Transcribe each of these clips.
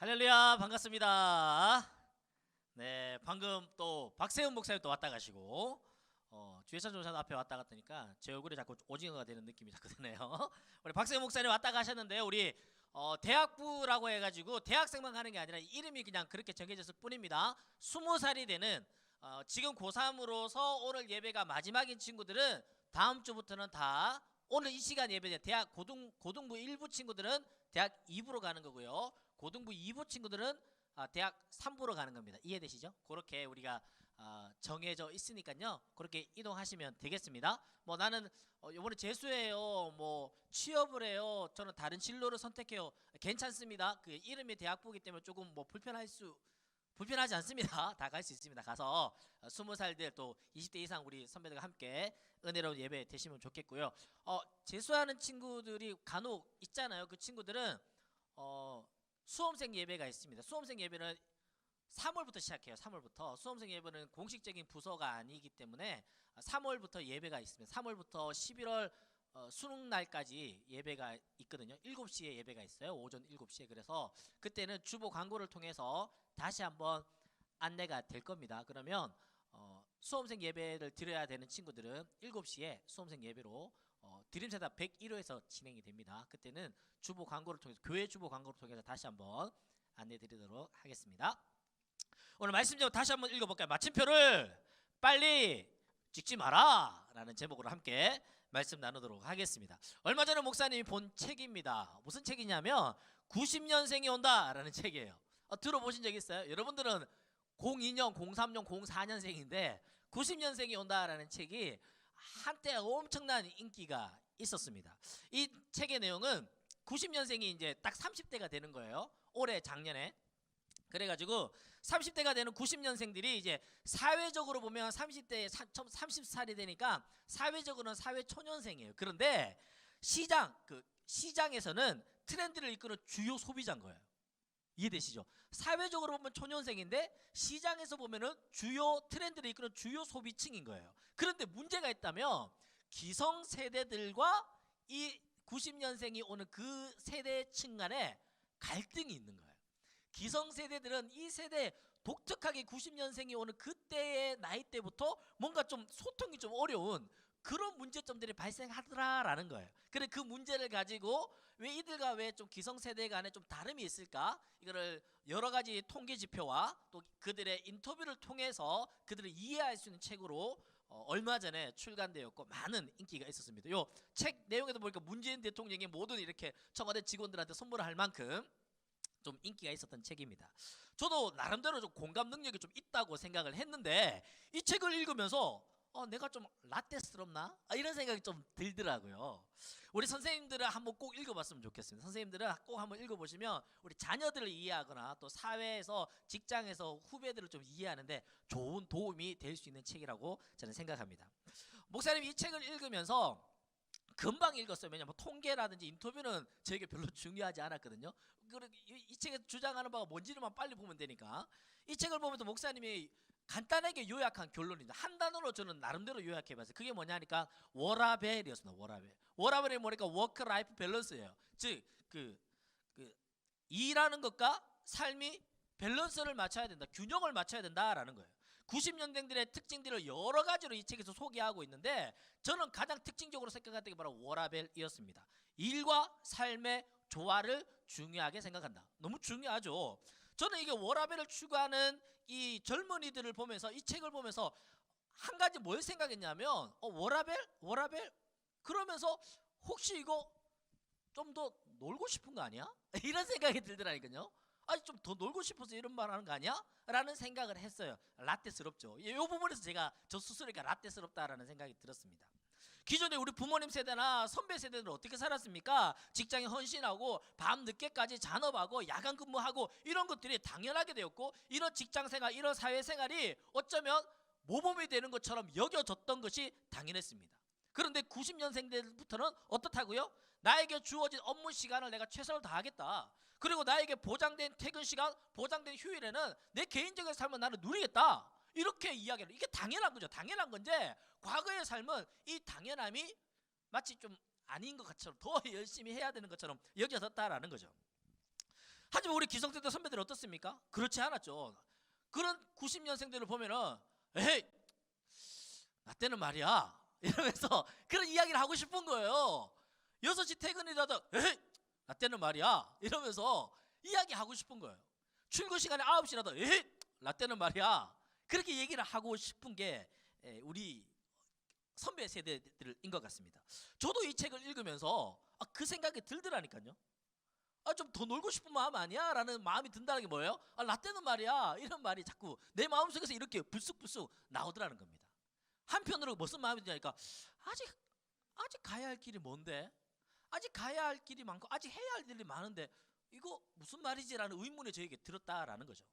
할렐루야, 반갑습니다. 네, 방금 또 박세훈 목사님 또 왔다 가시고 주예찬 조사 앞에 왔다 갔다니까 제 얼굴에 자꾸 오징어가 되는 느낌이 자꾸 드네요. 우리 박세훈 목사님 왔다 가셨는데요. 우리 대학부라고 해가지고 대학생만 가는 게 아니라 이름이 그냥 그렇게 정해졌을 뿐입니다. 20살이 되는 지금 고3으로서 오늘 예배가 마지막인 친구들은 다음 주부터는 다 오늘 이 시간 예배 대학 고등부 1부 친구들은 대학 2부로 가는 거고요. 고등부 2부 친구들은 대학 3부로 가는 겁니다. 이해되시죠? 그렇게 우리가 정해져 있으니까요. 그렇게 이동하시면 되겠습니다. 뭐 나는 이번에 재수해요. 뭐 취업을 해요. 저는 다른 진로를 선택해요. 괜찮습니다. 그 이름이 대학부이기 때문에 조금 뭐 불편하지 않습니다. 다 갈 수 있습니다. 가서 20살들 또 20대 이상 우리 선배들과 함께 은혜로운 예배 되시면 좋겠고요. 재수하는 친구들이 간혹 있잖아요. 그 친구들은 수험생 예배가 있습니다. 수험생 예배는 3월부터 시작해요. 3월부터 수험생 예배는 공식적인 부서가 아니기 때문에 3월부터 예배가 있습니다. 3월부터 11월 수능 날까지 예배가 있거든요. 7시에 예배가 있어요. 오전 7시에. 그래서 그때는 주보 광고를 통해서 다시 한번 안내가 될 겁니다. 그러면 수험생 예배를 드려야 되는 친구들은 7시에 수험생 예배로 드림세다 101호에서 진행이 됩니다. 그때는 주보 광고를 통해서 교회 주보 광고를 통해서 다시 한번 안내 드리도록 하겠습니다. 오늘 말씀 제목 다시 한번 읽어볼까요? 마침표를 빨리 찍지 마라 라는 제목으로 함께 말씀 나누도록 하겠습니다. 얼마 전에 목사님이 본 책입니다. 무슨 책이냐면 90년생이 온다 라는 책이에요. 들어보신 적 있어요? 여러분들은 02년, 03년, 04년생인데 90년생이 온다라는 책이 한때 엄청난 인기가 있었습니다. 이 책의 내용은 90년생이 이제 딱 30대가 되는 거예요. 올해 작년에. 그래가지고 30대가 되는 90년생들이 이제 사회적으로 보면 30살이 되니까 사회적으로는 사회초년생이에요. 그런데 시장에서는 트렌드를 이끄는 주요 소비자인 거예요. 이해되시죠? 사회적으로 보면 초년생인데 시장에서 보면은 주요 트렌드를 이끄는 주요 소비층인 거예요. 그런데 문제가 있다면 기성세대들과 이 90년생이 오는 그 세대층 간에 갈등이 있는 거예요. 기성세대들은 이 세대 독특하게 90년생이 오는 그때의 나이대부터 뭔가 좀 소통이 좀 어려운 그런 문제점들이 발생하더라라는 거예요. 그래 그 문제를 가지고 왜 이들과 왜 좀 기성세대 간에 좀 다름이 있을까? 이거를 여러 가지 통계 지표와 또 그들의 인터뷰를 통해서 그들을 이해할 수 있는 책으로 얼마 전에 출간되었고 많은 인기가 있었습니다. 요 책 내용에도 보니까 문재인 대통령이 모든 이렇게 청와대 직원들한테 선물을 할 만큼 좀 인기가 있었던 책입니다. 저도 나름대로 좀 공감 능력이 좀 있다고 생각을 했는데 이 책을 읽으면서 내가 좀 라떼스럽나? 이런 생각이 좀 들더라고요. 우리 선생님들은 한번 꼭 읽어봤으면 좋겠습니다. 선생님들은 꼭 한번 읽어보시면 우리 자녀들을 이해하거나 또 사회에서 직장에서 후배들을 좀 이해하는데 좋은 도움이 될 수 있는 책이라고 저는 생각합니다. 목사님이 이 책을 읽으면서 금방 읽었어요. 왜냐하면 통계라든지 인터뷰는 저에게 별로 중요하지 않았거든요. 이 책에서 주장하는 바가 뭔지만 빨리 보면 되니까. 이 책을 보면서 목사님이 간단하게 요약한 결론입니다. 한 단어로 저는 나름대로 요약해봤어요. 그게 뭐냐니까 워라벨이었습니다. 워라벨이 뭐니까 워크 라이프 밸런스예요. 즉 일하는 것과 삶이 밸런스를 맞춰야 된다. 균형을 맞춰야 된다라는 거예요. 90년대들의 특징들을 여러 가지로 이 책에서 소개하고 있는데 저는 가장 특징적으로 생각했던 게 바로 워라벨이었습니다. 일과 삶의 조화를 중요하게 생각한다. 너무 중요하죠. 저는 이게 워라벨을 추구하는 이 젊은이들을 보면서 이 책을 보면서 한 가지 뭘 생각했냐면 워라벨 그러면서 혹시 이거 좀 더 놀고 싶은 거 아니야? 이런 생각이 들더라니까요. 아니 좀 더 놀고 싶어서 이런 말 하는 거 아니야? 라는 생각을 했어요. 라떼스럽죠. 이 부분에서 제가 저 스스로가 라떼스럽다라는 생각이 들었습니다. 기존에 우리 부모님 세대나 선배 세대들은 어떻게 살았습니까? 직장에 헌신하고 밤 늦게까지 잔업하고 야간 근무하고 이런 것들이 당연하게 되었고 이런 직장생활 이런 사회생활이 어쩌면 모범이 되는 것처럼 여겨졌던 것이 당연했습니다. 그런데 90년생들부터는 어떻다고요? 나에게 주어진 업무 시간을 내가 최선을 다하겠다. 그리고 나에게 보장된 퇴근 시간, 보장된 휴일에는 내 개인적인 삶을 나는 누리겠다. 이렇게 이야기를 이게 당연한 거죠. 당연한 건데 과거의 삶은 이 당연함이 마치 좀 아닌 것 같처럼 더 열심히 해야 되는 것처럼 여겨졌다라는 거죠. 하지만 우리 기성세대 선배들 어떻습니까? 그렇지 않았죠. 그런 90년생들을 보면은 에이 나 때는 말이야 이러면서 그런 이야기를 하고 싶은 거예요. 6시 퇴근이라도 에이 나 때는 말이야 이러면서 이야기하고 싶은 거예요. 출근 시간에 9시라도 에이 나 때는 말이야 그렇게 얘기를 하고 싶은 게 우리 선배 세대들인 것 같습니다. 저도 이 책을 읽으면서 그 생각이 들더라니까요. 좀 더 놀고 싶은 마음 아니야? 라는 마음이 든다는 게 뭐예요? 나 때는 말이야 이런 말이 자꾸 내 마음속에서 이렇게 불쑥불쑥 나오더라는 겁니다. 한편으로 무슨 마음이 드냐니까 아직 가야 할 길이 뭔데? 아직 가야 할 길이 많고 아직 해야 할 일이 많은데 이거 무슨 말이지라는 의문이 저에게 들었다라는 거죠.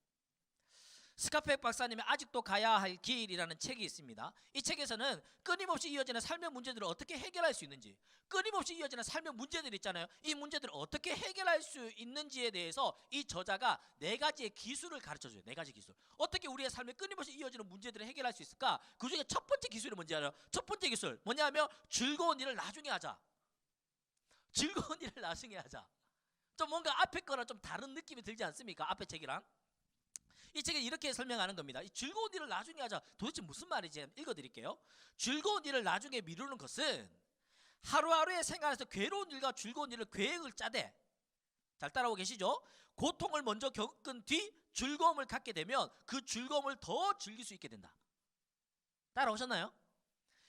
스카펙 박사님의 아직도 가야 할 길이라는 책이 있습니다. 이 책에서는 끊임없이 이어지는 삶의 문제들을 어떻게 해결할 수 있는지, 끊임없이 이어지는 삶의 문제들 있잖아요. 이 문제들을 어떻게 해결할 수 있는지에 대해서 이 저자가 4가지의 기술을 가르쳐줘요. 4가지 기술. 어떻게 우리의 삶에 끊임없이 이어지는 문제들을 해결할 수 있을까? 그 중에 첫 번째 기술이 뭔지 알아요? 첫 번째 기술 뭐냐면 즐거운 일을 나중에 하자. 즐거운 일을 나중에 하자. 좀 뭔가 앞에 거랑 좀 다른 느낌이 들지 않습니까? 앞에 책이랑. 이 책에 이렇게 설명하는 겁니다. 이 즐거운 일을 나중에 하자. 도대체 무슨 말인지 읽어드릴게요. 즐거운 일을 나중에 미루는 것은 하루하루의 생활에서 괴로운 일과 즐거운 일을 계획을 짜되, 잘 따라오고 계시죠? 고통을 먼저 겪은 뒤 즐거움을 갖게 되면 그 즐거움을 더 즐길 수 있게 된다. 따라오셨나요?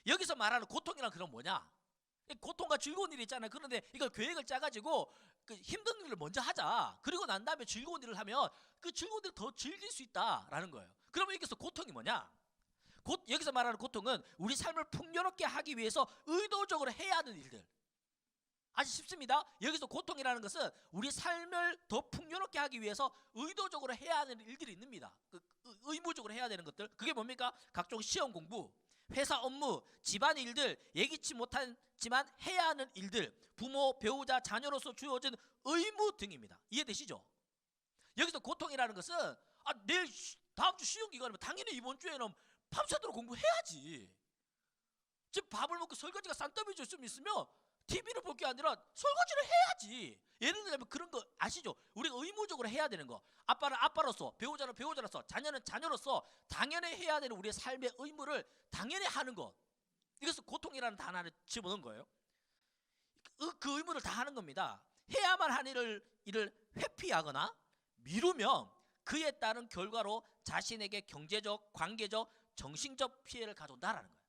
여기서 말하는 고통이란 그럼 뭐냐? 고통과 즐거운 일이 있잖아요. 그런데 이걸 계획을 짜가지고 그 힘든 일을 먼저 하자. 그리고 난 다음에 즐거운 일을 하면 그 즐거운 일을 더 즐길 수 있다라는 거예요. 그러면 여기서 고통이 뭐냐? 여기서 말하는 고통은 우리 삶을 풍요롭게 하기 위해서 의도적으로 해야 하는 일들. 아주 쉽습니다. 여기서 고통이라는 것은 우리 삶을 더 풍요롭게 하기 위해서 의도적으로 해야 하는 일들이 있습니다. 의무적으로 해야 되는 것들. 그게 뭡니까? 각종 시험 공부, 회사 업무, 집안 일들, 예기치 못하지만 해야 하는 일들, 부모, 배우자, 자녀로서 주어진 의무 등입니다. 이해되시죠? 여기서 고통이라는 것은 내일 다음 주 시험 기간이면 당연히 이번 주에는 밤새도록 공부해야지. 지금 밥을 먹고 설거지가 싼더미질 좀 있으면 TV를 볼 게 아니라 설거지를 해야지. 예를 들면 그런 거 아시죠? 우리가 의무적으로 해야 되는 거. 아빠는 아빠로서, 배우자는 배우자로서, 자녀는 자녀로서 당연히 해야 되는 우리의 삶의 의무를 당연히 하는 것. 이것을 고통이라는 단어를 집어넣은 거예요. 그 의무를 다 하는 겁니다. 해야만 하는 일을 회피하거나 미루면 그에 따른 결과로 자신에게 경제적, 관계적, 정신적 피해를 가져온다라는 거예요.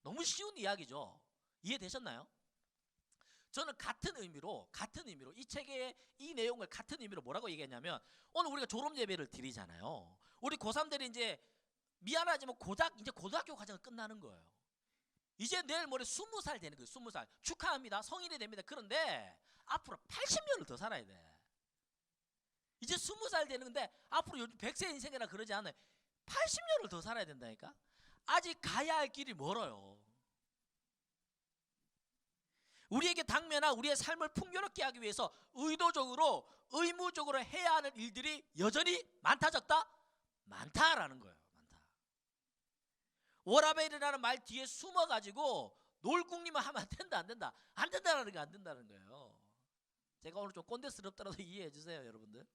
너무 쉬운 이야기죠. 이해되셨나요? 저는 같은 의미로 이 책의 이 내용을 같은 의미로 뭐라고 얘기했냐면, 오늘 우리가 졸업 예배를 드리잖아요. 우리 고3들이 이제 미안하지만 이제 고등학교 과정은 끝나는 거예요. 이제 내일 모레 20살 되는 거예요. 20살 축하합니다. 성인이 됩니다. 그런데 앞으로 80년을 더 살아야 돼. 이제 20살 되는데 앞으로 요즘 100세 인생이라 그러지 않아요. 80년을 더 살아야 된다니까. 아직 가야 할 길이 멀어요. 우리에게 당면한 우리의 삶을 풍요롭게 하기 위해서 의도적으로 의무적으로 해야 하는 일들이 여전히 많다 적다? 많다라는 거예요. 많다. 워라벨이라는 말 뒤에 숨어가지고 놀궁리만 하면 안 된다 안 된다 안 된다라는 게 안 된다는 거예요. 제가 오늘 좀 꼰대스럽더라도 이해해 주세요, 여러분들.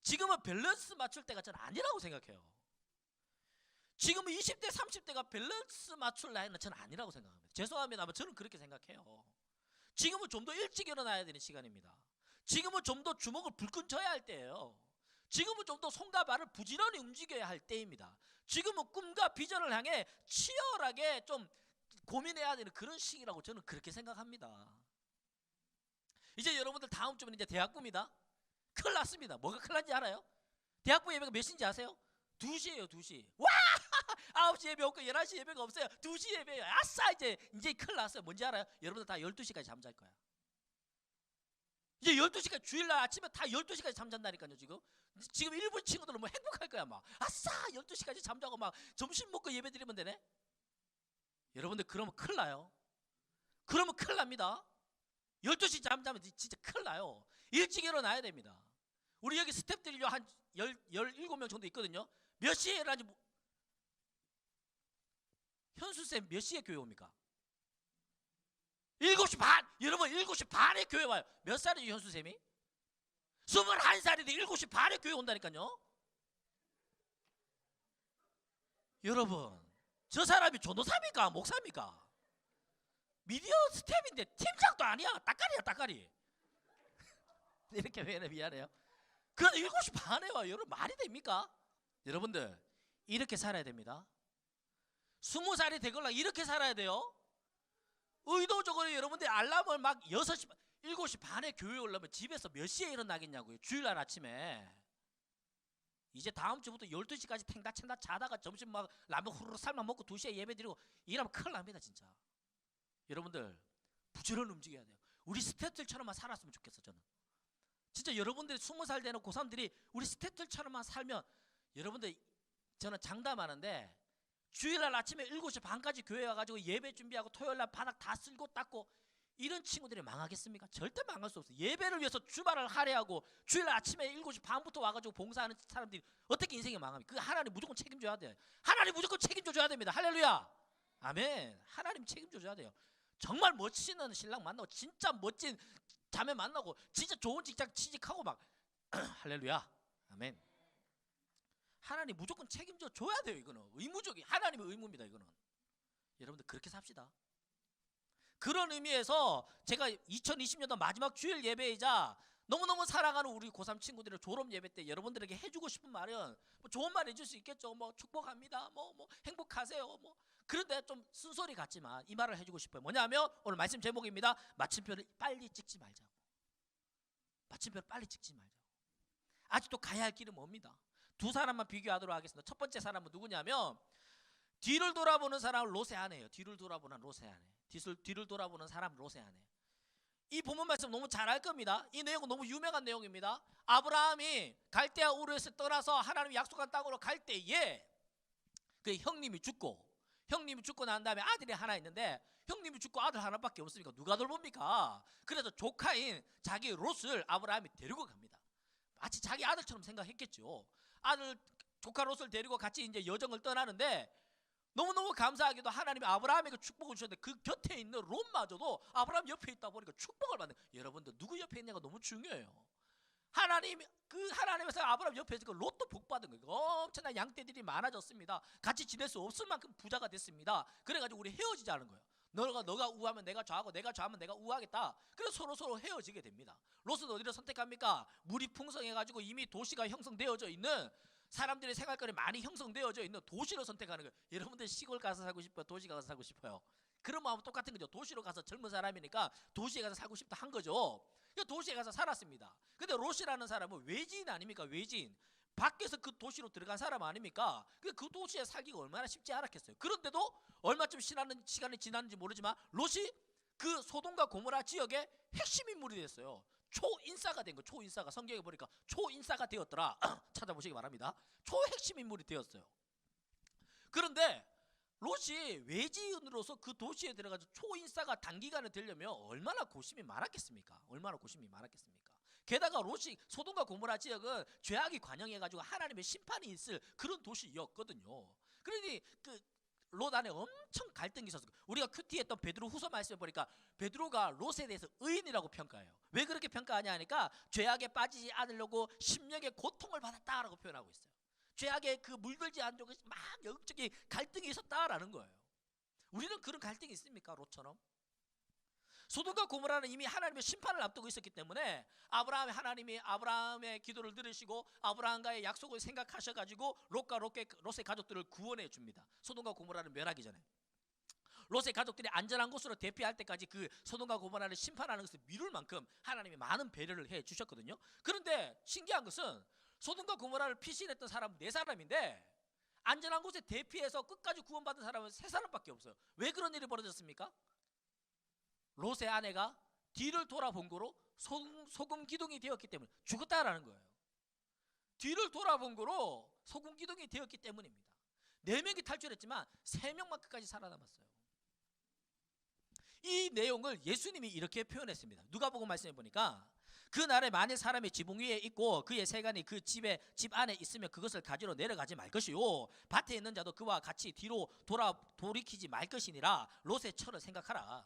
지금은 밸런스 맞출 때가 저는 아니라고 생각해요. 지금은 20대 30대가 밸런스 맞출 나이는 저는 아니라고 생각합니다. 죄송합니다. 저는 그렇게 생각해요. 지금은 좀 더 일찍 일어나야 되는 시간입니다. 지금은 좀 더 주먹을 불끈 져야 할 때예요. 지금은 좀 더 손과 발을 부지런히 움직여야 할 때입니다. 지금은 꿈과 비전을 향해 치열하게 좀 고민해야 되는 그런 시기라고 저는 그렇게 생각합니다. 이제 여러분들 다음 주면 이제 대학부입니다. 큰일 났습니다. 뭐가 큰일 난지 알아요? 대학부 예배가 몇 시인지 아세요? 2시예요. 2시. 와! 9시 예배 없고 11시 예배가 없어요. 2시 예배예요. 아싸, 이제 큰일 났어요. 뭔지 알아요? 여러분들 다 12시까지 잠잘 거야. 이제 12시까지, 주일날 아침에 다 12시까지 잠잔다니까요. 지금 일본 친구들은 뭐 행복할 거야. 막 아싸 12시까지 잠자고 막 점심 먹고 예배 드리면 되네. 여러분들 그러면 큰일 나요. 그러면 큰일 납니다. 12시 잠자면 진짜 큰일 나요. 일찍 일어나야 됩니다. 우리 여기 스태프들이 한 17명 정도 있거든요. 몇 시에 일어나지? 현수쌤 몇 시에 교회 옵니까? 7시 반! 여러분 7시 반에 교회 와요. 몇 살이죠, 현수쌤이? 21살인데 7시 반에 교회 온다니까요. 여러분, 저 사람이 전도사입니까? 목사입니까? 미디어 스텝인데 팀장도 아니야. 따까리야 따까리. 이렇게 왜냐 미안해요. 그 7시 반에 와요. 여러분 말이 됩니까? 여러분들 이렇게 살아야 됩니다. 20살이 되걸라 이렇게 살아야 돼요. 의도적으로 여러분들 알람을 막 6시 7시 반에 교회 오려면 집에서 몇 시에 일어나겠냐고요. 주일날 아침에. 이제 다음 주부터 12시까지 탱다챈다 자다가 점심 막 라면 후루룩 살만 먹고 2시에 예배 드리고 이러면 큰일 납니다 진짜. 여러분들 부지런히 움직여야 돼요. 우리 스태프들처럼만 살았으면 좋겠어 저는. 진짜 여러분들이 20살 되는 고3들이 우리 스태프들처럼만 살면 여러분들 저는 장담하는데 주일날 아침에 7시 반까지 교회 와가지고 예배 준비하고 토요일날 바닥 다 쓸고 닦고 이런 친구들이 망하겠습니까? 절대 망할 수 없어요. 예배를 위해서 주말을 할애하고 주일날 아침에 7시 반부터 와가지고 봉사하는 사람들이 어떻게 인생이 망합니까? 그 하나님 무조건 책임져야 돼요. 하나님 무조건 책임져줘야 됩니다. 할렐루야 아멘. 하나님 책임져줘야 돼요. 정말 멋지는 신랑 만나고 진짜 멋진 자매 만나고 진짜 좋은 직장 취직하고 막 할렐루야 아멘. 하나님 무조건 책임져 줘야 돼요. 이거는 의무적인 하나님의 의무입니다. 이거는 여러분들 그렇게 삽시다. 그런 의미에서 제가 2020년도 마지막 주일 예배이자 너무너무 사랑하는 우리 고3 친구들의 졸업 예배 때 여러분들에게 해주고 싶은 말은 뭐 좋은 말 해줄 수 있겠죠. 뭐 축복합니다. 뭐 행복하세요. 뭐 그런데 좀 쓴소리 같지만 이 말을 해주고 싶어요. 뭐냐면 오늘 말씀 제목입니다. 마침표를 빨리 찍지 말자고. 마침표를 빨리 찍지 말자고. 아직도 가야 할 길은 멉니다. 두 사람만 비교하도록 하겠습니다. 첫 번째 사람은 누구냐면 뒤를 돌아보는 사람은 로세아네예요. 뒤를 돌아보는 로세아네. 뒤를 돌아보는 사람 로세아네. 이 본문 말씀 너무 잘 알 겁니다. 이 내용은 너무 유명한 내용입니다. 아브라함이 갈대아 우르에서 떠나서 하나님이 약속한 땅으로 갈 때에 그 형님이 죽고 난 다음에 아들이 하나 있는데 형님이 죽고 아들 하나밖에 없으니까 누가 돌봅니까? 그래서 조카인 자기 롯을 아브라함이 데리고 갑니다. 마치 자기 아들처럼 생각했겠죠. 아들 조카 롯을 데리고 같이 이제 여정을 떠나는데 너무너무 감사하게도 하나님이 아브라함에게 축복을 주셨는데 그 곁에 있는 롯마저도 아브라함 옆에 있다 보니까 축복을 받는. 여러분들 누구 옆에 있냐가 너무 중요해요. 하나님에서 아브라함 옆에 있으니까 롯도 복 받은 거예요. 엄청난 양떼들이 많아졌습니다. 같이 지낼 수 없을 만큼 부자가 됐습니다. 그래가지고 우리 헤어지자는 거예요. 너가 우하면 내가 좌하고 내가 좌하면 내가 우하겠다. 그래서 서로 헤어지게 됩니다. 롯은 어디를 선택합니까? 물이 풍성해가지고 이미 도시가 형성되어져 있는 사람들의 생활권이 많이 형성되어져 있는 도시를 선택하는 거예요. 여러분들 시골 가서 살고 싶어요? 도시 가서 살고 싶어요? 그런 마음은 똑같은 거죠. 도시로 가서 젊은 사람이니까 도시에 가서 살고 싶다 한 거죠. 도시에 가서 살았습니다. 근데 롯이라는 사람은 외지인 아닙니까? 외지인. 밖에서 그 도시로 들어간 사람 아닙니까? 그 도시에 살기가 얼마나 쉽지 않았겠어요. 그런데도 얼마쯤 시간이 지났는지 모르지만 롯이 그 소돔과 고모라 지역의 핵심 인물이 됐어요. 초인사가 된 거. 초인사가 성경에 보니까 초인사가 되었더라. 찾아보시기 바랍니다. 초핵심 인물이 되었어요. 그런데 롯이 외지인으로서 그 도시에 들어가서 초인사가 단기간에 되려면 얼마나 고심이 많았겠습니까? 게다가 롯이 소돔과 고모라 지역은 죄악이 관영해가지고 하나님의 심판이 있을 그런 도시였거든요. 그러니 롯 안에 엄청 갈등이 있었어요. 우리가 큐티했던 베드로 후서 말씀을 보니까 베드로가 롯에 대해서 의인이라고 평가해요. 왜 그렇게 평가하냐 하니까 죄악에 빠지지 않으려고 심령의 고통을 받았다라고 표현하고 있어요. 죄악에 물들지 않으려고 막 영적인 갈등이 있었다라는 거예요. 우리는 그런 갈등이 있습니까? 롯처럼? 소돔과 고모라는 이미 하나님의 심판을 앞두고 있었기 때문에 하나님이 아브라함의 기도를 들으시고 아브라함과의 약속을 생각하셔가지고 롯과 롯의 가족들을 구원해 줍니다. 소돔과 고모라는 멸하기 전에. 롯의 가족들이 안전한 곳으로 대피할 때까지 그 소돔과 고모라를 심판하는 것을 미룰 만큼 하나님이 많은 배려를 해 주셨거든요. 그런데 신기한 것은 소돔과 고모라를 피신했던 사람은 4사람인데 안전한 곳에 대피해서 끝까지 구원받은 사람은 3사람밖에 없어요. 왜 그런 일이 벌어졌습니까? 롯의 아내가 뒤를 돌아본 거로 소금 기둥이 되었기 때문에 죽었다라는 거예요. 뒤를 돌아본 거로 소금 기둥이 되었기 때문입니다. 4명이 탈출했지만 3명만 끝까지 살아남았어요. 이 내용을 예수님이 이렇게 표현했습니다. 누가복음 말씀해 보니까 그날에 만일 사람이 지붕 위에 있고 그의 세간이 그 집 안에 있으면 그것을 가지러 내려가지 말 것이요 밭에 있는 자도 그와 같이 뒤로 돌이키지 말 것이니라. 롯의 처를 생각하라.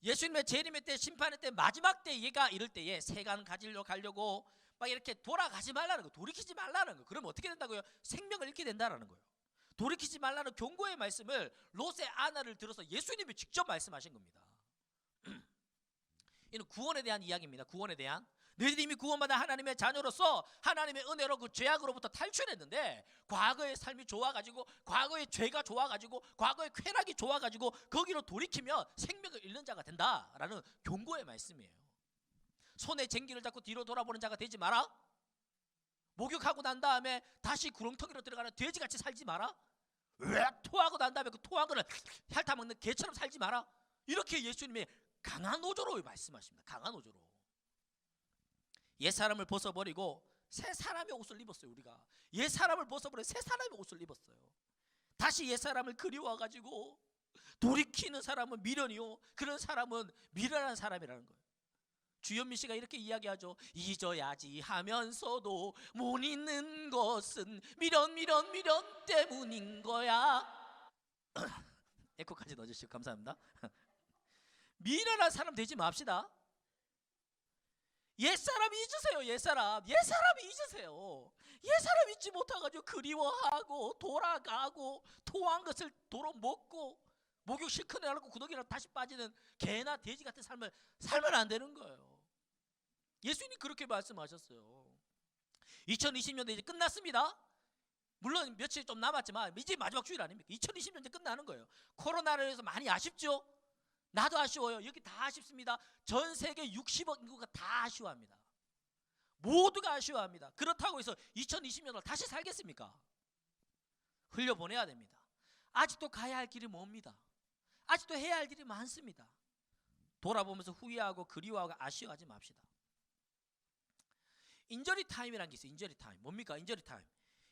예수님의 재림의 때, 심판의 때, 마지막 때 얘가 이럴 때에 세간 가지러 가려고 막 이렇게 돌아가지 말라는 거, 돌이키지 말라는 거. 그러면 어떻게 된다고요? 생명을 잃게 된다라는 거예요. 돌이키지 말라는 경고의 말씀을 롯의 아내를 들어서 예수님이 직접 말씀하신 겁니다. 이는 구원에 대한 이야기입니다. 구원에 대한. 너희들이 이미 구원받아 하나님의 자녀로서 하나님의 은혜로 그 죄악으로부터 탈출했는데, 과거의 삶이 좋아가지고, 과거의 죄가 좋아가지고, 과거의 쾌락이 좋아가지고 거기로 돌이키면 생명을 잃는 자가 된다라는 경고의 말씀이에요. 손에 쟁기를 잡고 뒤로 돌아보는 자가 되지 마라. 목욕하고 난 다음에 다시 구렁텅이로 들어가는 돼지같이 살지 마라. 왜 토하고 난 다음에 그 토한 거를 핥아먹는 개처럼 살지 마라. 이렇게 예수님이 강한 어조로 말씀하십니다. 강한 어조로. 옛사람을 벗어버리고 새 사람의 옷을 입었어요. 우리가 옛사람을 벗어버리고 새 사람의 옷을 입었어요. 다시 옛사람을 그리워가지고 돌이키는 사람은 미련이요, 그런 사람은 미련한 사람이라는 거예요. 주현미 씨가 이렇게 이야기하죠. 잊어야지 하면서도 못 잊는 것은 미련 때문인 거야. 에코까지 넣어주시고 감사합니다. 미련한 사람 되지 맙시다. 옛사람 잊으세요. 옛사람 잊으세요. 옛사람 잊지 못해가지고 그리워하고 돌아가고 토한 것을 도로 먹고 목욕 실컷 해놓고 구덩이로 다시 빠지는 개나 돼지 같은 삶을 살면 안 되는 거예요. 예수님이 그렇게 말씀하셨어요. 2020년도 이제 끝났습니다. 물론 며칠 좀 남았지만 이제 마지막 주일 아닙니까? 2020년 이제 끝나는 거예요. 코로나로 해서 많이 아쉽죠? 나도 아쉬워요. 여기 다 아쉽습니다. 전 세계 60억 인구가 다 아쉬워합니다. 모두가 아쉬워합니다. 그렇다고 해서 2020년을 다시 살겠습니까? 흘려보내야 됩니다. 아직도 가야 할 길이 멉니다. 아직도 해야 할 일이 많습니다. 돌아보면서 후회하고 그리워하고 아쉬워하지 맙시다. 인저리 타임이라는 게 있어요. 인저리 타임. 뭡니까? 인저리 타임.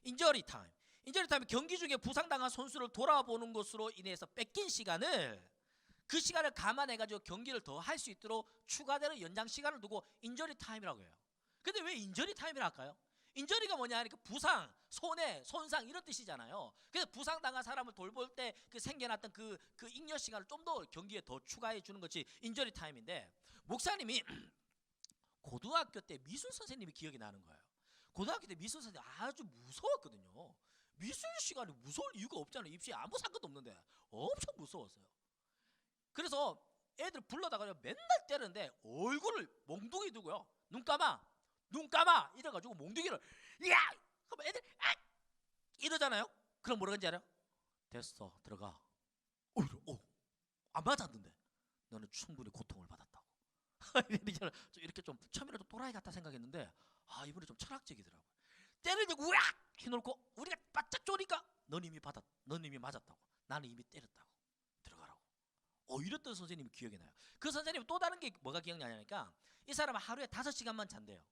인저리 타임은 경기 중에 부상당한 선수를 돌아보는 것으로 인해서 뺏긴 시간을, 그 시간을 감안해가지고 경기를 더 할 수 있도록 추가되는 연장 시간을 두고 인저리 타임이라고 해요. 근데 왜 인저리 타임이라 할까요? 인저리가 뭐냐 하니까 부상, 손해, 손상 이런 뜻이잖아요. 그래서 부상당한 사람을 돌볼 때 그 생겨났던 그 잉여 시간을 좀 더 경기에 더 추가해 주는 것이 인저리 타임인데, 목사님이 고등학교 때 미술 선생님이 기억이 나는 거예요. 고등학교 때 미술 선생님 아주 무서웠거든요. 미술 시간이 무서울 이유가 없잖아요. 입시에 아무 상관도 없는데 엄청 무서웠어요. 그래서 애들 불러다가 맨날 때리는데 얼굴을 몽둥이 두고요, 눈 감아 이래가지고 몽둥이를 야 하면 애들 아 이러잖아요. 그럼 뭐라 그런지 알아요? 됐어 들어가. 안 맞았는데 너는 충분히 고통을 받았다고. 이렇게 좀 처음에는 좀 또라이 같다 생각했는데 이번에 좀 철학적이더라고요. 때를 들고 우악 휘놓고 우리가 바짝 쪼니까 넌 이미 맞았다고. 나는 이미 때렸다고. 들어가라고. 이랬던 선생님이 기억이 나요. 그 선생님은 또 다른 게 뭐가 기억나냐니까, 이 사람은 하루에 5시간만 잔대요.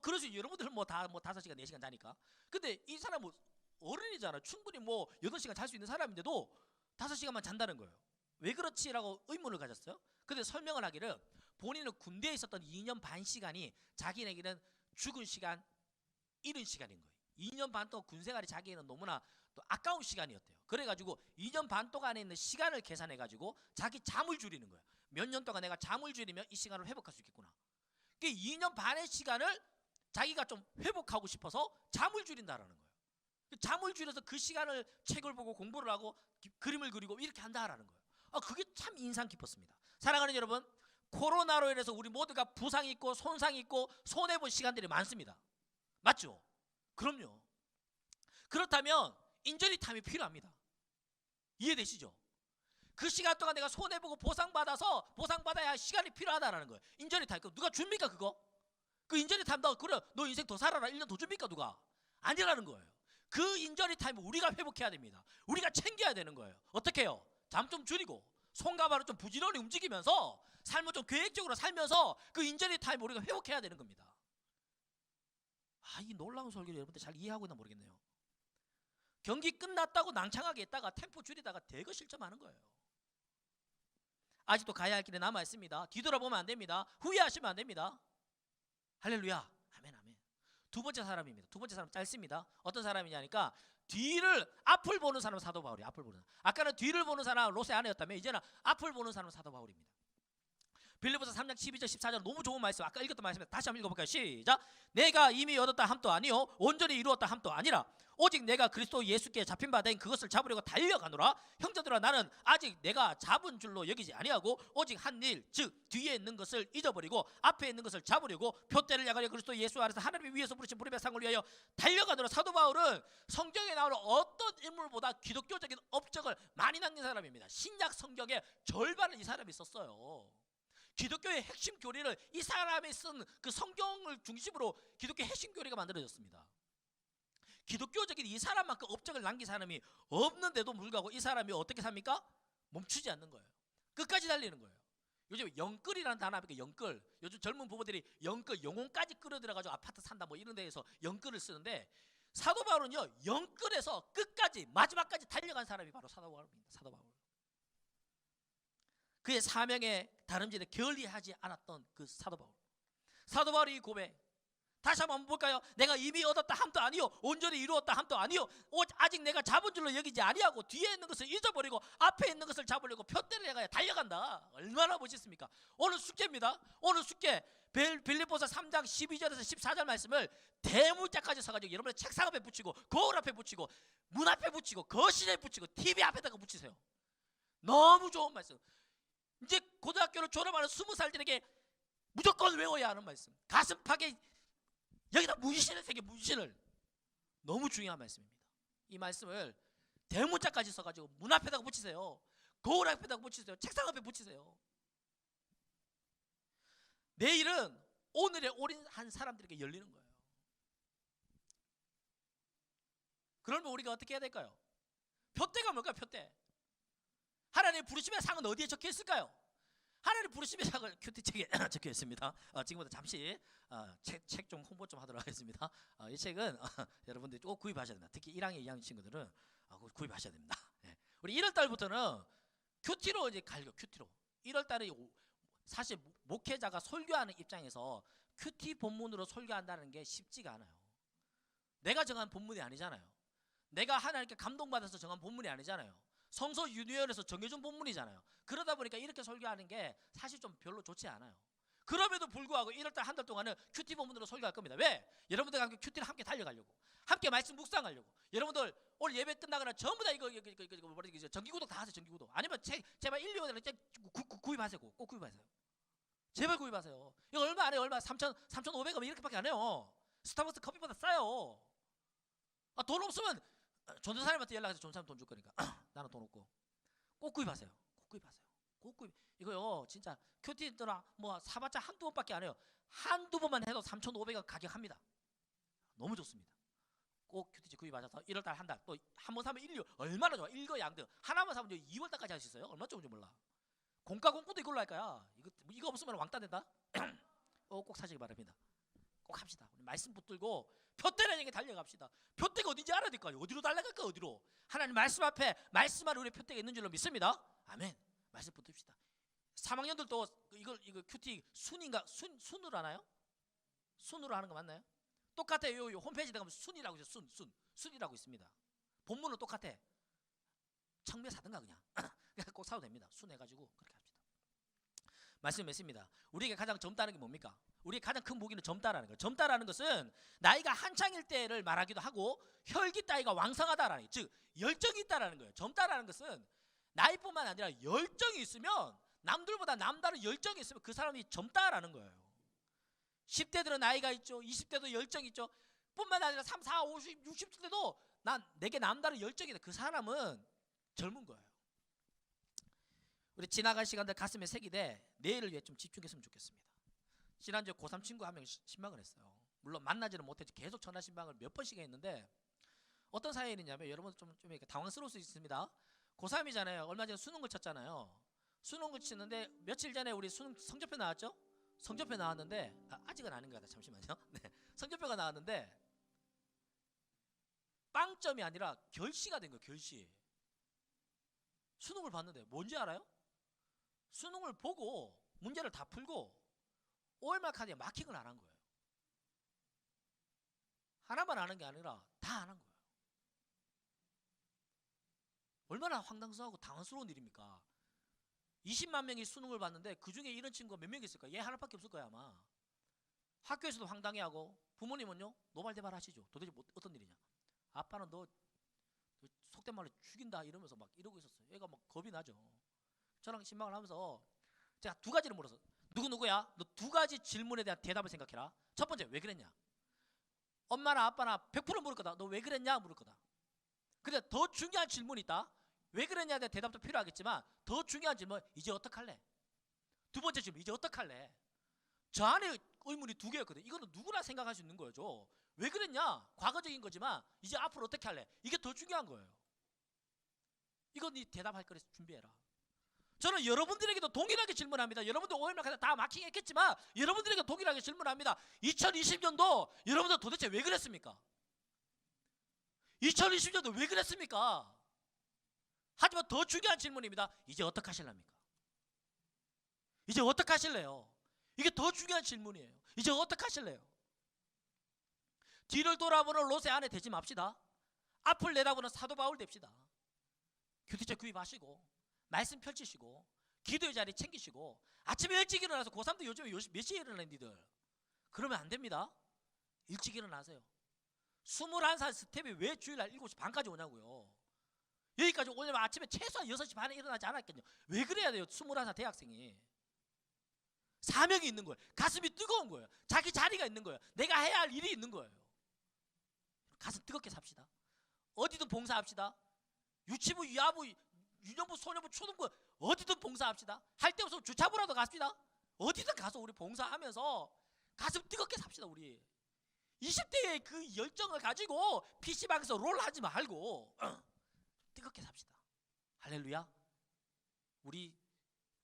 그래서 여러분들 뭐 5시간 4시간 자니까. 근데 이 사람은 어른이잖아. 충분히 뭐 8시간 잘 수 있는 사람인데도 5시간만 잔다는 거예요. 왜 그렇지라고 의문을 가졌어요. 근데 설명을 하기를, 본인은 군대에 있었던 2년 반 시간이 자기에게는 죽은 시간, 잃은 시간인 거예요. 2년 반 동안 군생활이 자기에게는 너무나 또 아까운 시간이었대요. 그래가지고 2년 반 동안에 있는 시간을 계산해가지고 자기 잠을 줄이는 거예요. 몇 년 동안 내가 잠을 줄이면 이 시간을 회복할 수 있겠구나. 그 2년 반의 시간을 자기가 좀 회복하고 싶어서 잠을 줄인다라는 거예요. 잠을 줄여서 그 시간을 책을 보고 공부를 하고 그림을 그리고 이렇게 한다라는 거예요. 그게 참 인상 깊었습니다. 사랑하는 여러분, 코로나로 인해서 우리 모두가 부상이 있고 손상이 있고 손해본 시간들이 많습니다. 맞죠? 그럼요. 그렇다면 인저리 타임이 필요합니다. 이해되시죠? 그 시간 동안 내가 손해보고 보상받아야 할 시간이 필요하다라는 거예요. 인저리 타임. 누가 줍니까 그거? 그 인저리 타임 그래 너 인생 더 살아라 1년 더 줍니까 누가? 아니라는 거예요. 그 인저리 타임을 우리가 회복해야 됩니다. 우리가 챙겨야 되는 거예요. 어떻게 해요? 잠 좀 줄이고 손과 발을 좀 부지런히 움직이면서 삶을 좀 계획적으로 살면서 그 인저리 타임을 우리가 회복해야 되는 겁니다. 이 놀라운 설교를 여러분들 잘 이해하고 있나 모르겠네요. 경기 끝났다고 낭창하게 있다가 템포 줄이다가 대거 실점하는 거예요. 아직도 가야 할 길이 남아 있습니다. 뒤돌아보면 안 됩니다. 후회하시면 안 됩니다. 할렐루야. 아멘 아멘. 두 번째 사람입니다. 두 번째 사람 짧습니다. 어떤 사람이냐니까, 앞을 보는 사람은 사도 바울이에요. 앞을 보는 사람. 아까는 뒤를 보는 사람은 롯의 아내였다면 이제는 앞을 보는 사람은 사도 바울입니다. 빌립보서 3장 12절 14절 너무 좋은 말씀, 아까 읽었던 말씀입니다. 다시 한번 읽어볼까요? 시작. 내가 이미 얻었다 함도 아니요 온전히 이루었다 함도 아니라 오직 내가 그리스도 예수께 잡힌 바 된 그것을 잡으려고 달려가노라. 형제들아, 나는 아직 내가 잡은 줄로 여기지 아니하고 오직 한 일, 즉 뒤에 있는 것을 잊어버리고 앞에 있는 것을 잡으려고 표대를 향하여 그리스도 예수 안에서 하나님의 위에서 부르신 부름의 상을 위하여 달려가노라. 사도 바울은 성경에 나오는 어떤 인물보다 기독교적인 업적을 많이 남긴 사람입니다. 신약 성경의 절반을 이 사람이 썼어요. 기독교의 핵심 교리를 이 사람이 쓴 그 성경을 중심으로 기독교의 핵심 교리가 만들어졌습니다. 기독교적인 이 사람만큼 업적을 남긴 사람이 없는데도 불구하고 이 사람이 어떻게 삽니까? 멈추지 않는 거예요. 끝까지 달리는 거예요. 요즘 영끌이라는 단어 합니까? 영끌. 요즘 젊은 부부들이 영끌, 영혼까지 끌어들여가지고 아파트 산다 뭐 이런 데에서 영끌을 쓰는데, 사도 바울은요 영끌에서 끝까지 마지막까지 달려간 사람이 바로 사도 바울입니다. 사도 바울. 그의 사명에 다름질에 게을리하지 않았던 그 사도 바울. 사도 바울의 이 고백 다시 한번 볼까요? 내가 이미 얻었다 함도 아니요 온전히 이루었다 함도 아니요 아직 내가 잡은 줄로 여기지 아니하고 뒤에 있는 것을 잊어버리고 앞에 있는 것을 잡으려고 표대를 향하여 달려간다. 얼마나 멋있습니까? 오늘 숙제입니다. 오늘 숙제 빌립보서 3장 12절에서 14절 말씀을 대문짝까지 서가지고 여러분의 책상 앞에 붙이고 거울 앞에 붙이고 문 앞에 붙이고 거실에 붙이고 TV 앞에다가 붙이세요. 너무 좋은 말씀. 이제 고등학교를 졸업하는 20살들에게 무조건 외워야 하는 말씀. 가슴팍에 여기다 문신을 새겨, 문신을. 너무 중요한 말씀입니다. 이 말씀을 대문짝까지 써가지고 문 앞에다가 붙이세요. 거울 앞에다가 붙이세요. 책상 앞에 붙이세요. 내일은 오늘의 올인한 사람들에게 열리는 거예요. 그러면 우리가 어떻게 해야 될까요? 표대가 뭘까요? 표대. 하나님의 부르심의 상은 어디에 적혀 있을까요? 하나님 부르심의 상을 큐티책에 적혀 있습니다. 지금부터 잠시 책 좀 홍보 좀 하도록 하겠습니다. 이 책은 여러분들이 꼭 구입하셔야 됩니다. 특히 1학년, 2학년 친구들은 구입하셔야 됩니다. 네. 우리 1월 달부터는 큐티로 이제 갈겨. 큐티로 1월 달에 사실 목회자가 설교하는 입장에서 큐티 본문으로 설교한다는 게 쉽지가 않아요. 내가 정한 본문이 아니잖아요. 내가 하나님께 감동받아서 정한 본문이 아니잖아요. 성서 유니언에서 정해준 본문이잖아요. 그러다 보니까 이렇게 설교하는 게 사실 좀 별로 좋지 않아요. 그럼에도 불구하고 1월달 한 달 동안은 큐티 본문으로 설교할 겁니다. 왜? 여러분들과 함께 큐티를 함께 달려가려고, 함께 말씀 묵상하려고. 여러분들 오늘 예배 끝나거나 전부 다 이거 정기구독 다 하세요. 정기구독. 아니면 제발 1, 2월에 구입하세요. 꼭 구입하세요. 제발 구입하세요. 이거 얼마 안 해요. 얼마? 3,500원 이렇게밖에 안 해요. 스타벅스 커피보다 싸요. 돈 없으면 전도사님한테 연락해서 전도사님 돈 줄 거니까 나는 돈 없고. 꼭 구입하세요. 꼭 구입하세요. 꼭 구입. 이거요 진짜 큐티더라 뭐 사봤자 한두 번밖에 안 해요. 한두 번만 해도 3,500원 가격합니다. 너무 좋습니다. 꼭 큐티지 구입하셔서 1월달 한 달, 또 한 번 사면 1, 2월 얼마나 좋아. 일거양득. 하나만 사면 2월달까지 할 수 있어요. 얼마나 좋은지 몰라. 공과공부도 이걸로 할 거야. 이거 없으면 왕따 된다. 꼭 사시기 바랍니다. 꼭 합시다. 우리 말씀 붙들고 표대라는 게 달려갑시다. 표대가 어딘지 알아야 될 거 아니에요. 어디로 달려갈까? 어디로? 하나님 말씀 앞에 말씀 안에 우리 표대가 있는 줄로 믿습니다. 아멘. 말씀 붙듭시다. 3학년들도 이거 큐티 순인가 순으로 하나요? 순으로 하는 거 맞나요? 똑같아요. 요 홈페이지에 가면 순이라고 있어요. 순이라고 있습니다. 본문은 똑같아. 청매 사든가 그냥. 꼭 사도 됩니다. 순 해가지고 그렇게 합시다. 말씀 맺습니다. 우리에게 가장 젊다는 게 뭡니까? 우리의 가장 큰 무기는 젊다라는 거예요. 젊다라는 것은 나이가 한창일 때를 말하기도 하고 혈기 따위가 왕성하다라는 거예요. 즉 열정이 있다라는 거예요. 젊다라는 것은 나이뿐만 아니라 열정이 있으면, 남들보다 남다른 열정이 있으면 그 사람이 젊다라는 거예요. 10대들은 나이가 있죠. 20대도 열정이 있죠. 뿐만 아니라 3, 4, 50, 60대도 내게 남다른 열정이 있다. 그 사람은 젊은 거예요. 우리 지나갈 시간들 가슴에 새기되 내일을 위해 좀 집중했으면 좋겠습니다. 지난주에 고3 친구 한 명 신방을 했어요. 물론 만나지는 못했지. 계속 전화 신방을 몇 번씩 했는데 어떤 사연이냐면, 여러분 좀 이렇게 당황스러울 수 있습니다. 고3이잖아요. 얼마 전에 수능을 쳤잖아요. 수능을 치는데 며칠 전에 우리 수능 성적표 나왔죠? 성적표 나왔는데 아직은 아닌 것 같아요. 잠시만요. 네. 성적표가 나왔는데 빵점이 아니라 결시가 된 거예요. 결시. 수능을 봤는데 뭔지 알아요? 수능을 보고 문제를 다 풀고 OMR 카드에 마킹을 안 한 거예요. 하나만 아는 게 아니라 다 안 한 거예요. 얼마나 황당스러우고 당황스러운 일입니까? 20만 명이 수능을 봤는데 그 중에 이런 친구가 몇 명 있을까? 얘 하나밖에 없을 거야 아마. 학교에서도 황당해하고 부모님은요 노발대발 하시죠. 도대체 어떤 일이냐? 아빠는 너 속된 말로 죽인다 이러면서 막 이러고 있었어요. 얘가 막 겁이 나죠. 저랑 신방을 하면서 제가 두 가지를 물어서 누구야? 너 두 가지 질문에 대한 대답을 생각해라. 첫 번째 왜 그랬냐? 엄마나 아빠나 100% 물을 거다. 너 왜 그랬냐? 물을 거다. 근데 더 중요한 질문이 있다. 왜 그랬냐에 대한 대답도 필요하겠지만 더 중요한 질문 이제 어떡할래? 두 번째 질문 이제 어떡할래? 저 안에 의문이 두 개였거든. 이거는 누구나 생각할 수 있는 거죠. 왜 그랬냐? 과거적인 거지만 이제 앞으로 어떻게 할래? 이게 더 중요한 거예요. 이건 네 대답할 거를 준비해라. 저는 여러분들에게도 동일하게 질문합니다. 여러분들 오해를 다 마킹했겠지만 여러분들에게 동일하게 질문합니다. 2020년도 여러분들 도대체 왜 그랬습니까? 2020년도 왜 그랬습니까? 하지만 더 중요한 질문입니다. 이제 어떻게 하실랍니까? 이제 어떻게 하실래요? 이게 더 중요한 질문이에요. 이제 어떻게 하실래요? 뒤를 돌아보는 롯의 아내 되지 맙시다. 앞을 내다보는 사도 바울 됩시다. 교대책 구입하시고 말씀 펼치시고 기도의 자리 챙기시고 아침에 일찍 일어나서 고3도 요즘에 몇 시에 일어나는 니들 그러면 안 됩니다. 일찍 일어나세요. 21살 스텝이 왜 주일날 7시 반까지 오냐고요. 여기까지 오려면 아침에 최소한 6시 반에 일어나지 않았겠냐. 왜 그래야 돼요? 21살 대학생이 사명이 있는 거예요. 가슴이 뜨거운 거예요. 자기 자리가 있는 거예요. 내가 해야 할 일이 있는 거예요. 가슴 뜨겁게 삽시다. 어디든 봉사합시다. 유치부, 유아부, 유년부, 소년부, 초등부 어디든 봉사합시다. 할 데 없으면 주차부라도 갑시다. 어디든 가서 우리 봉사하면서 가슴 뜨겁게 삽시다. 우리 20대의 그 열정을 가지고 PC방에서 롤하지 말고 뜨겁게 삽시다. 할렐루야. 우리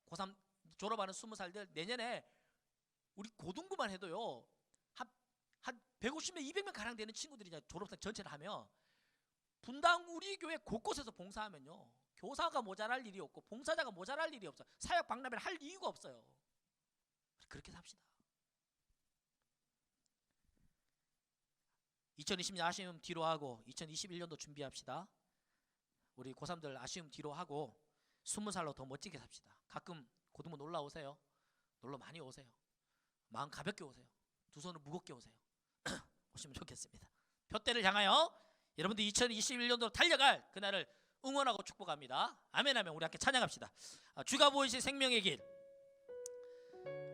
고3 졸업하는 20살들 내년에 우리 고등부만 해도요 한 150명 200명 가량 되는 친구들이 졸업생 전체를 하면 분당 우리 교회 곳곳에서 봉사하면요 교사가 모자랄 일이 없고 봉사자가 모자랄 일이 없어요. 사역 박람회를 할 이유가 없어요. 그렇게 삽시다. 2020년 아쉬움 뒤로 하고 2021년도 준비합시다. 우리 고3들 아쉬움 뒤로 하고 20살로 더 멋지게 삽시다. 가끔 고등부 놀러 오세요. 놀러 많이 오세요. 마음 가볍게 오세요. 두 손을 무겁게 오세요. 오시면 좋겠습니다. 표대를 향하여 여러분들 2021년도로 달려갈 그날을 응원하고 축복합니다. 아멘 아멘. 우리 함께 찬양합시다. 주가 보이신 생명의 길,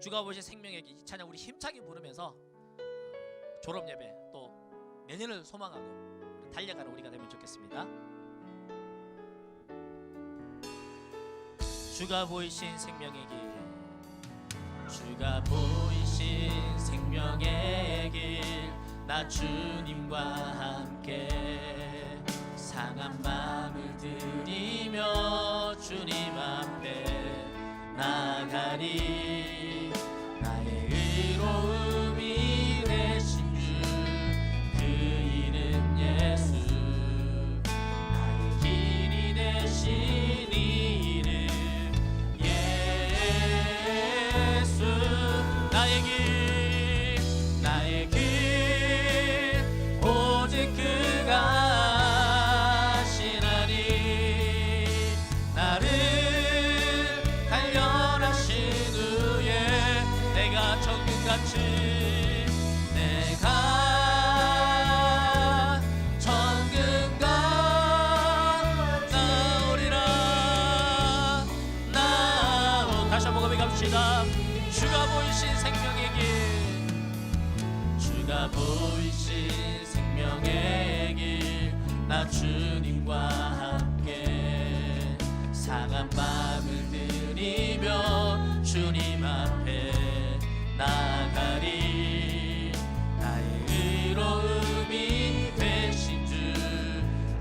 주가 보이신 생명의 길 이 찬양 우리 힘차게 부르면서 졸업 예배 또 내년을 소망하고 달려가는 우리가 되면 좋겠습니다. 주가 보이신 생명의 길, 주가 보이신 생명의 길, 나 주님과 함께 상한 마음을 들이며 주님 앞에 나가리. 나의 의로움이 되신 주 그 이름 예수, 나의 길이 되신 이름 예수. 나의 길 오직 그가 하시나니. 나를 단련하신 후에 내가 정금같이 나오리라. 다시 한번 고백합시다. 주가 보이신 생명의 길, 주가 보이신 생명의 길, 나 주님과 함께 상한 마음을 들이며 주님 앞에 나가리. 나의 의로움이 되신 주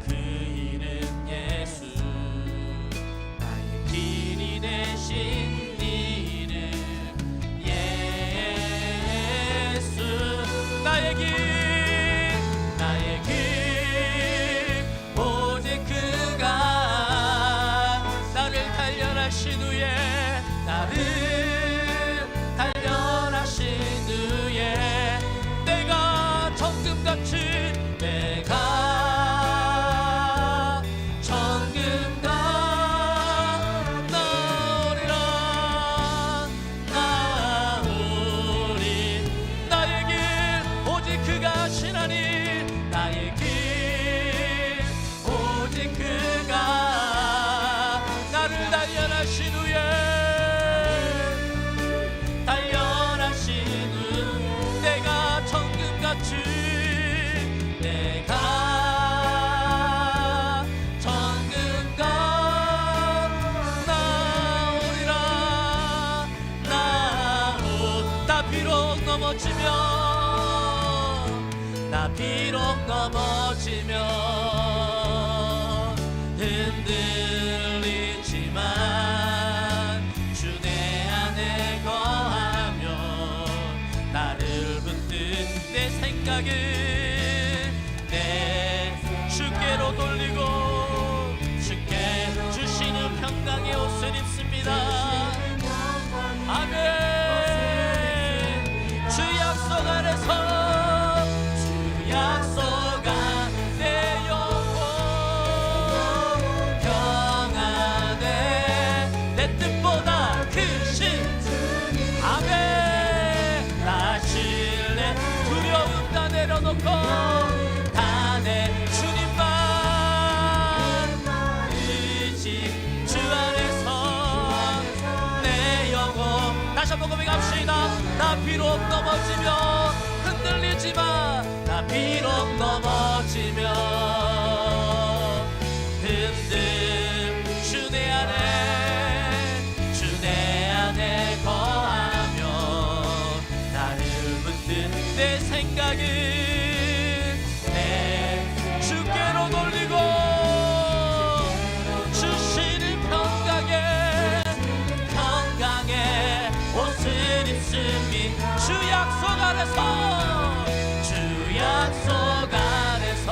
그 이름 예수, 나의 길이 되신 이름 예수. 나의 길 오직 그가 나를 단련하신 후에 내가 정금같이 나오리라. 나 비록 넘어지면 나 비록 넘어지면 흔들리지만 주 내 안에 거하며 나를 붙든 내 생각을 내 주께로 돌리고 주께 주시는 평강의 옷을 입습니다. 아멘. 주 약속 안에서 주 약속 안에 영원 평안해 내 뜻보다 크신 아멘. 나 신뢰 두려움 다 내려놓고 다 내 주님만 의지 주 안에서 내 영혼 다시 한번 고백합시다. 나 비록 넘어지면 흔들리지만 나 비록 넘어지면 흔들 주 내 안에 주 내 안에 거하며 나를 붙든 내 생각을 내 주께로 돌리고 주시는 평강의 옷을 입습니 주 약속 안에서 주 약속 안에서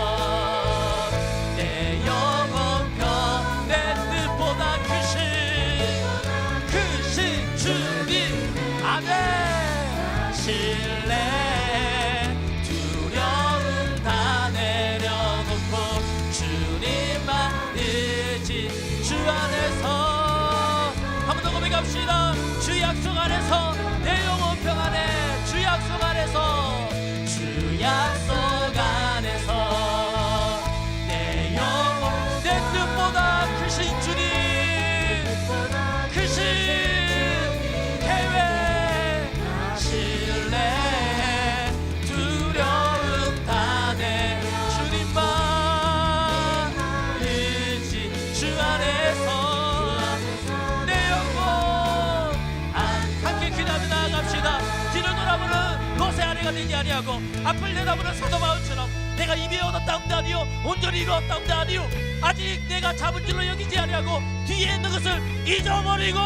내 영혼편 내 뜻보다 크신 주님 아멘. 신뢰 두려움 다 내려놓고 주님만 의지 주 안에서 한 번 더 고백합시다. 주 약속 안에서 내 영혼 평안해 주 약속 안에서 주 약속 안에서 내 영혼 내 뜻보다 크신 주님 크신 계획 신뢰 두려움 다 내 주님만 의지 주 안에서 내 영혼 함께 기도하며 나아갑시다. 뒤를 돌아보는 노새 아래가 되지 아니하고 앞을 내다보는 사도 바울처럼 내가 입에 얻었다움도 아니요 온전히 이루었다움도 아니요 아직 내가 잡은 줄로 여기지 아니하고 뒤에 있는 것을 잊어버리고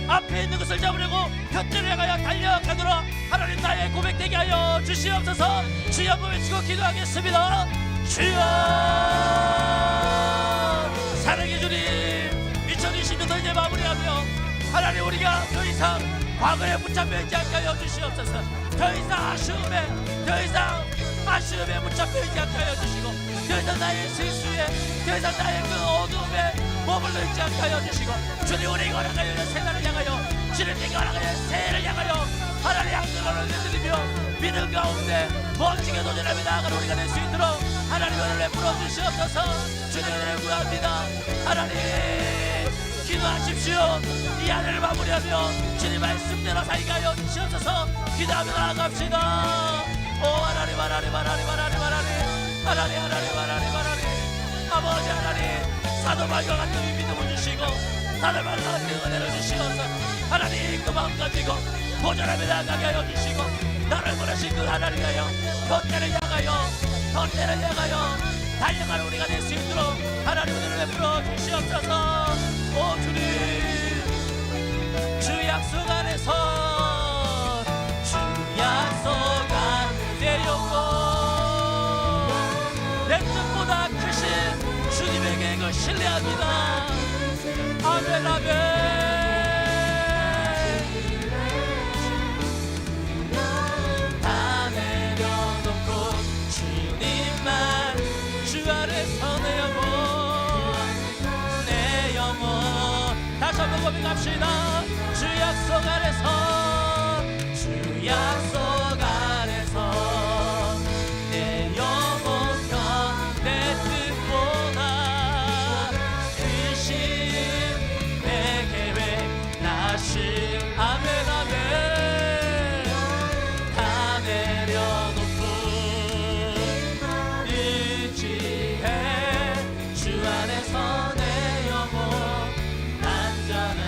앞에 있는 것을 잡으려고 곁들을 향하여 달려가노라. 하나님 나의 고백되게 하여 주시옵소서. 주여 한번 외치고 기도하겠습니다. 주여 사랑의 주님 2020년도 이제 마무리하며 하나님 우리가 더 이상 과거에 붙잡혀 있지 않게 하여 주시옵소서. 더 이상 아쉬움에 붙잡혀 있지 않게 하여 주시고 더 이상 나의 실수에 더 이상 나의 그 어둠에 머물러 있지 않게 하여 주시고 주님 우리가 허락하여 새날을 향하여 주님께 허락하여 새해를 향하여 하나님의 양들을 내드리며 믿음 가운데 멋지게 도전하며 나아가는 우리가 될 수 있도록 하나님 은혜를 풀어주시옵소서. 주님을 구합니다. 하나님 기도하십시오. 이 하늘을 마무리하며 주님 말씀대로 살게 하여 주시옵소서. 기도하며 나아갑시다. 오 하나님 아버지 하나님 사도바울과 같은 믿음을 주시고 사도바울과 같은 은혜를 주시옵소서. 하나님 그 마음 가지고 도전하며 나아가게 하여 주시고 나를 보내신 그 하나님 하여 덧대를 향하여 달려가는 우리가 될 수 있도록 하나님 은혜를 베풀어 주시옵소서. 오 주님 주 약속 안에서 주 약속 안에 영원 내 뜻보다 크신 주님의 계획을 신뢰합니다. 아멘 아멘. 다 내려놓고 주님만 주 아래서 내 영혼 다시 한번 고백합시다. 주 약속 안에서 주 약속 안에서 내 영혼편 내 뜻보다 크신 내 계획 나신 아멘 아멘. 다 내려놓고 의지해 주 안에서 내 영혼 안전한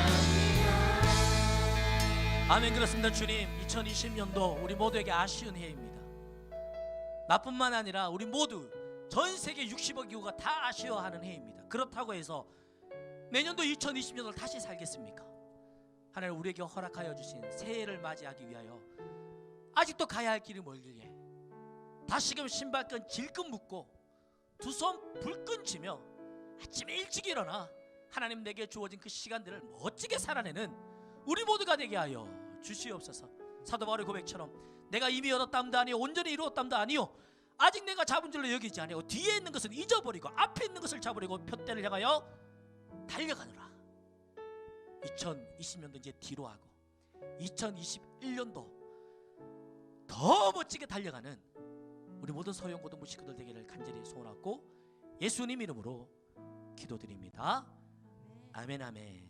아멘. 그렇습니다. 주님 2020년도 우리 모두에게 아쉬운 해입니다. 나뿐만 아니라 우리 모두 전 세계 60억 인구가 다 아쉬워하는 해입니다. 그렇다고 해서 내년도 2020년을 다시 살겠습니까? 하나님 우리에게 허락하여 주신 새해를 맞이하기 위하여 아직도 가야 할 길이 멀기에 다시금 신발끈 질끈 묶고 두 손 불끈 쥐며 아침에 일찍 일어나 하나님 내게 주어진 그 시간들을 멋지게 살아내는 우리 모두가 되게 하여 주시옵소서. 사도 바울의 고백처럼 내가 이미 얻었담도 아니요 온전히 이루었담도 아니요 아직 내가 잡은 줄로 여기지 아니요 뒤에 있는 것은 잊어버리고 앞에 있는 것을 잡으려고 표대를 향하여 달려가노라. 2020년도 이제 뒤로 하고 2021년도 더 멋지게 달려가는 우리 모든 서영고등부 식구들 되기를 간절히 소원하고 예수님 이름으로 기도드립니다. 아멘 아멘.